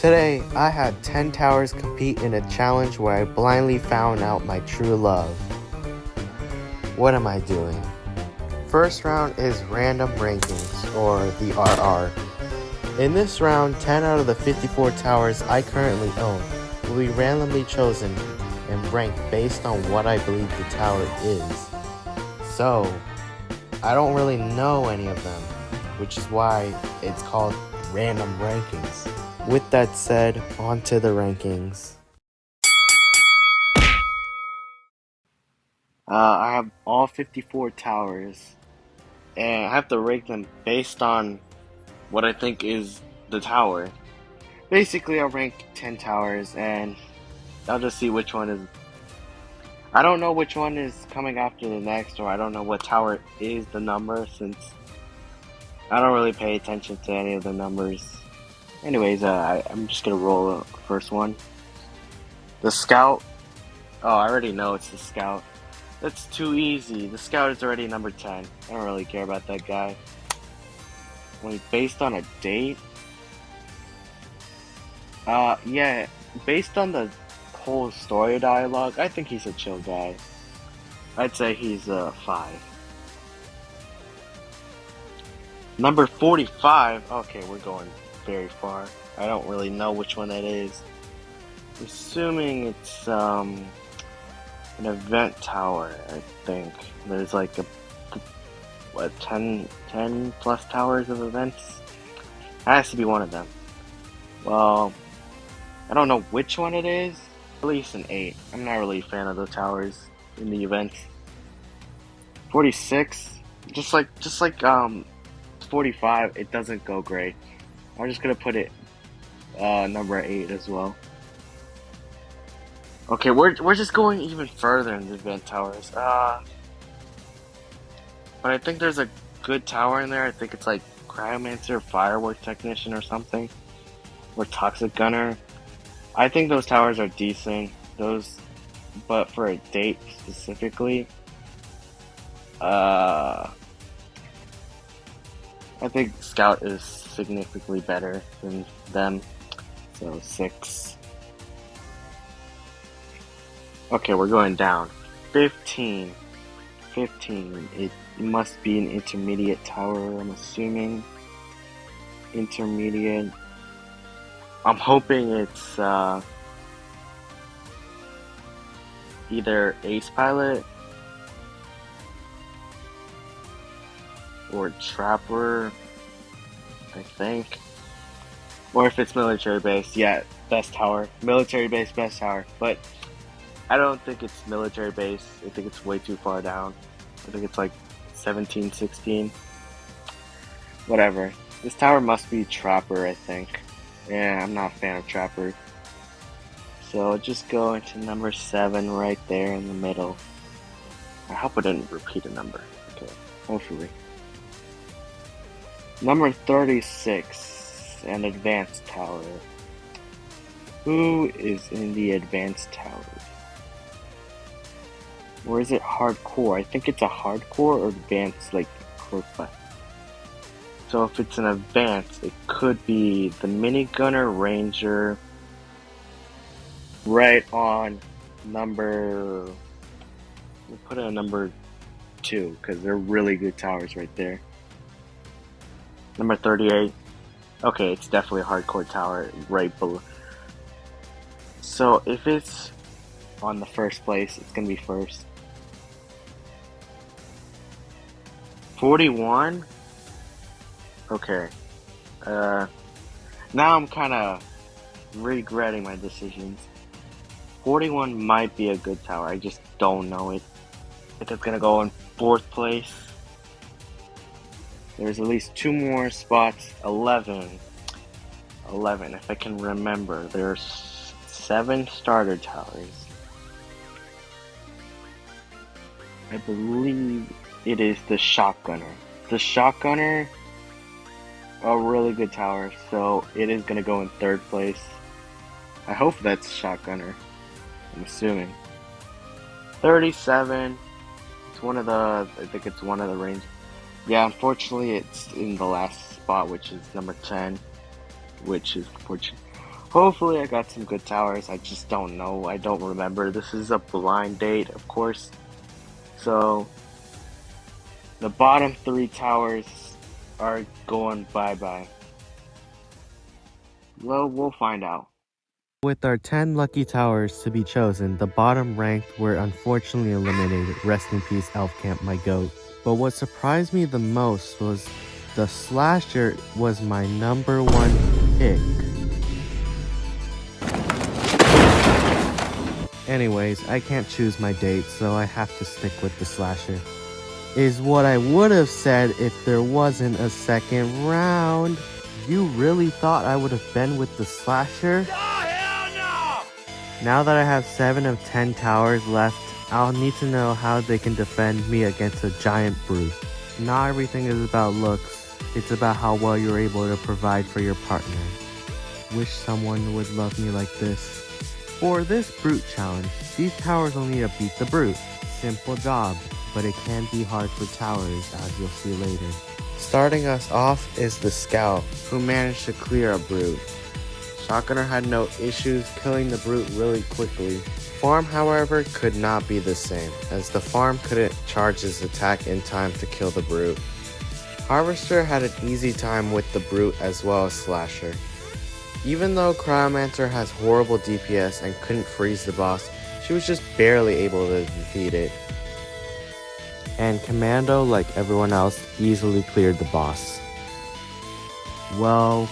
Today, I had 10 towers compete in a challenge where I blindly found out my true love. What am I doing? First round is random rankings, or the RR. In this round, 10 out of the 54 towers I currently own will be randomly chosen and ranked based on what I believe the tower is. So, I don't really know any of them, which is why it's called random rankings. With that said, on to the rankings. I have all 54 towers, and I have to rank them based on what I think is the tower. Basically, I'll rank 10 towers, and I'll just see which one is. I don't know which one is coming after the next, or I don't know what tower is the number, since I don't really pay attention to any of the numbers. Anyways, I'm just gonna roll the first one. The Scout. Oh, I already know it's the Scout. That's too easy. The Scout is already number 10. I don't really care about that guy. Wait, based on a date? Yeah, based on the whole story dialogue, I think he's a chill guy. I'd say he's a 5. Number 45. Okay, we're going very far. I don't really know which one that is. I'm assuming it's an event tower, I think. There's like a 10 plus towers of events. It has to be one of them. Well, I don't know which one it is. At least an 8. I'm not really a fan of the towers in the events. 46, just like 45, it doesn't go great. I'm just gonna put it number 8 as well. Okay, we're just going even further in the event towers. But I think there's a good tower in there. I think it's like Cryomancer, Firework Technician or something. Or Toxic Gunner. I think those towers are decent. But for a date specifically, I think Scout is significantly better than them. So 6. Okay, we're going down. 15. It must be an intermediate tower, I'm assuming. Intermediate. I'm hoping it's either Ace Pilot or Trapper, I think. Or if it's military base, yeah, best tower. Military base, best tower. But I don't think it's military base. I think it's way too far down. I think it's like 17, 16. Whatever. This tower must be Trapper, I think. Yeah, I'm not a fan of Trapper. So I'll just go into number 7 right there in the middle. I hope I didn't repeat a number. Okay, hopefully. Number 36, an advanced tower. Who is in the advanced tower? Or is it hardcore? I think it's a hardcore or advanced, like close by. So if it's an advanced, it could be the Minigunner Ranger right on number. We'll put it on number 2 because they're really good towers right there. Number 38. Okay, it's definitely a hardcore tower right below. So if it's on the first place, it's gonna be first. 41. Okay. Now I'm kind of regretting my decisions. 41 might be a good tower. I just don't know it. If it's gonna go in 4th place. There's at least 2 more spots. 11. If I can remember. There's 7 starter towers. I believe it is the Shotgunner. The Shotgunner, a really good tower, so it is going to go in 3rd place. I hope that's Shotgunner. I'm assuming. 37. It's one of the. I think it's one of the range. Yeah, unfortunately, it's in the last spot, which is number 10. Which is Hopefully I got some good towers, I just don't know, I don't remember. This is a blind date, of course. So, the bottom 3 towers are going bye-bye. Well, we'll find out. With our 10 lucky towers to be chosen, the bottom ranked were unfortunately eliminated. Rest in peace, Elf Camp, my goat. But what surprised me the most was the Slasher was my number 1 pick. Anyways, I can't choose my date, so I have to stick with the Slasher. Is what I would have said if there wasn't a second round. You really thought I would have been with the Slasher? Oh, hell no! Now that I have 7 of 10 towers left, I'll need to know how they can defend me against a giant brute. Not everything is about looks, it's about how well you're able to provide for your partner. Wish someone would love me like this. For this brute challenge, these towers will need to beat the brute. Simple job, but it can be hard for towers, as you'll see later. Starting us off is the Scout, who managed to clear a brute. Shotgunner had no issues killing the brute really quickly. Farm, however, could not be the same, as the farm couldn't charge his attack in time to kill the brute. Harvester had an easy time with the brute as well as Slasher. Even though Cryomancer has horrible DPS and couldn't freeze the boss, she was just barely able to defeat it. And Commando, like everyone else, easily cleared the boss. Well,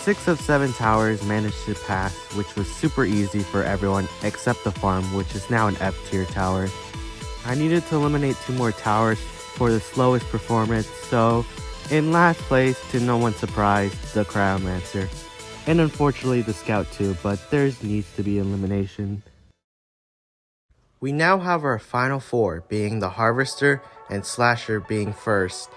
6 of 7 towers managed to pass, which was super easy for everyone except the farm, which is now an F tier tower. I needed to eliminate 2 more towers for the slowest performance, so in last place, to no one's surprise, the Cryomancer. And unfortunately the Scout too, but there needs to be elimination. We now have our final 4, being the Harvester and Slasher being first,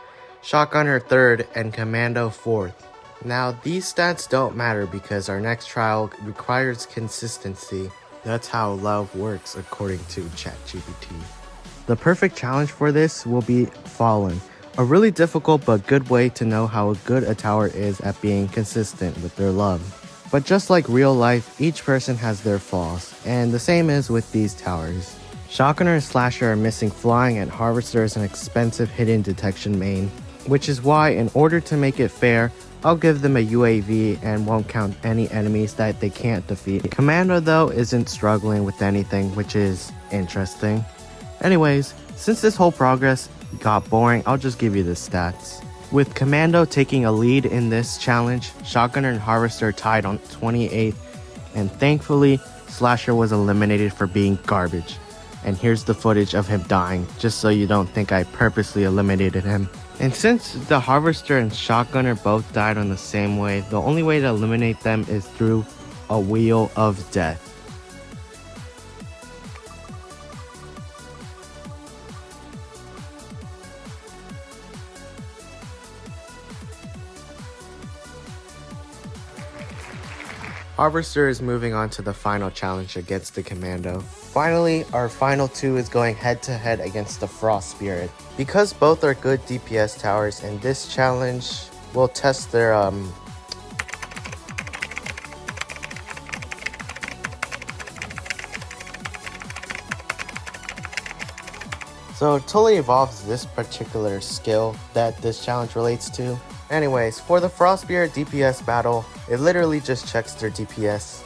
Shotgunner third, and Commando fourth. Now these stats don't matter because our next trial requires consistency. That's how love works according to ChatGPT. The perfect challenge for this will be Fallen. A really difficult but good way to know how good a tower is at being consistent with their love. But just like real life, each person has their flaws, and the same is with these towers. Shotgunner and Slasher are missing flying, and Harvester is an expensive hidden detection main, which is why, in order to make it fair, I'll give them a UAV and won't count any enemies that they can't defeat. Commando though isn't struggling with anything, which is interesting. Anyways, since this whole progress got boring, I'll just give you the stats. With Commando taking a lead in this challenge, Shotgunner and Harvester tied on 28th, and thankfully, Slasher was eliminated for being garbage. And here's the footage of him dying, just so you don't think I purposely eliminated him. And since the Harvester and Shotgunner both died on the same way, the only way to eliminate them is through a Wheel of Death. Harvester is moving on to the final challenge against the Commando. Finally, our final 2 is going head to head against the Frost Spirit. Because both are good DPS towers, and this challenge will test their So it totally involves this particular skill that this challenge relates to. Anyways, for the Frost Spirit DPS battle, it literally just checks their DPS.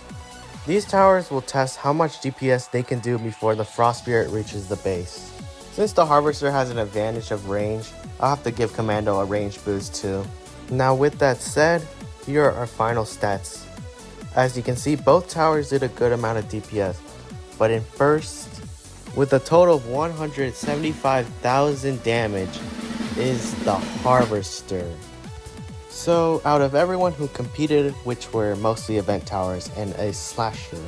These towers will test how much DPS they can do before the Frost Spirit reaches the base. Since the Harvester has an advantage of range, I'll have to give Commando a range boost too. Now with that said, here are our final stats. As you can see, both towers did a good amount of DPS, but in first, with a total of 175,000 damage, is the Harvester. So out of everyone who competed, which were mostly event towers and a Slasher,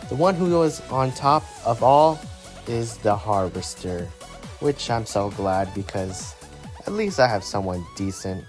the one who was on top of all is the Harvester, which I'm so glad because at least I have someone decent.